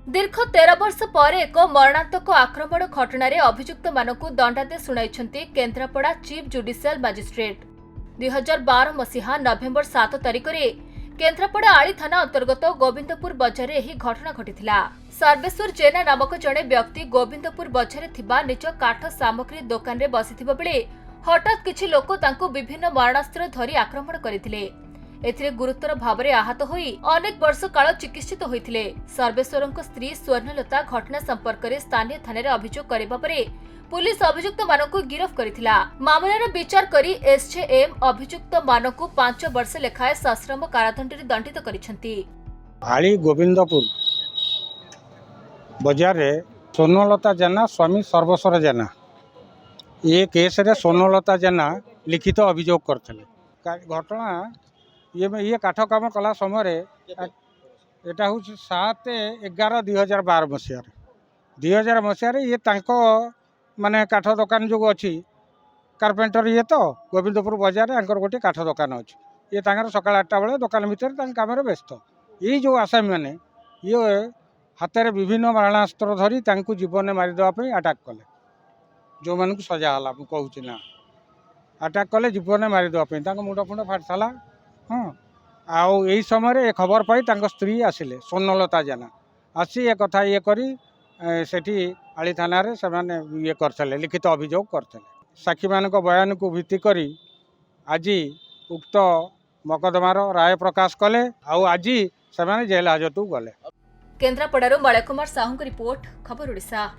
दीर्घ 13 वर्ष पर एक मरणांतक आक्रमण घटन अभियुक्त मानक दंडादेश शुणाई केन्द्रापड़ा चीफ जुडिशियल मजिस्ट्रेट 2012 मसीहा नवेम्बर 7 तारिख में केन्द्रापड़ा आली थाना अंतर्गत गोविंदपुर बजार यह घटना घटिला। सर्वेश्वर जेना नामक जड़े व्यक्ति गोविंदपुर बजार निज काठ सामग्री दुकान में बसिथिबा बेले हठात किछि लोक तांको विभिन्न मारणास्त्र धरी आक्रमण करथिले। एथिरे गुरुतर भाव में आहत होई अनेक वर्ष काल चिकित्सित होइथिले। सर्वेश्वरଙ୍କ स्त्री स्वर्णलता घटना संपर्क में स्थानीय थाने अभियोग करबा परे पुलिस अभियुक्त मानकु गिरफ्त करथिला। मामलार विचार करी एसजेएम अभियुक्त मानकु 5 वर्ष लेखाए सश्रम कारादंड दंडित करिसेंती। आली गोविंदपुर बाजार रे स्वर्णलता जेना स्वामी सर्वेश्वर जेना ये केस रे स्वर्णलता जेना लिखित अभियोग करथिले। घटना ये काठ काम कला समय एटा हूँ 7/11/2012 मसीह 2000 मसीह ये तांको माने काठ दुकान जो अच्छी कारपेंटर ये तो गोविंदपुर बाजार आंकर गोटे काठ दुकान अच्छी ये तांकर सकाल 8टा बेले दुकान भितर काम व्यस्त ये जो आसामी मैंने ये हाथ में विभिन्न मारणास्त्र धरी जीवन में मारिदेवाई अटाक कले जो मान सजा है मुझे ना अटाक कले जीवन में मारिदेवाई मुंड फुंड फाटला। हाँ आउ यही समय खबर पाई स्त्री आसिले स्वर्णलता जेना आसी ए कथा ये करी सेठी आली थाना रे सेमाने ये करथले लिखित अभियोग करथले। साक्षी मानक बयान को भित्ति करी आज उक्त मकदमार राय प्रकाश कले आउ आज सेमाने जेल हाजतु गले। केन्द्रापड़ारू मलय कुमार साहू रिपोर्ट खबर ओडिशा।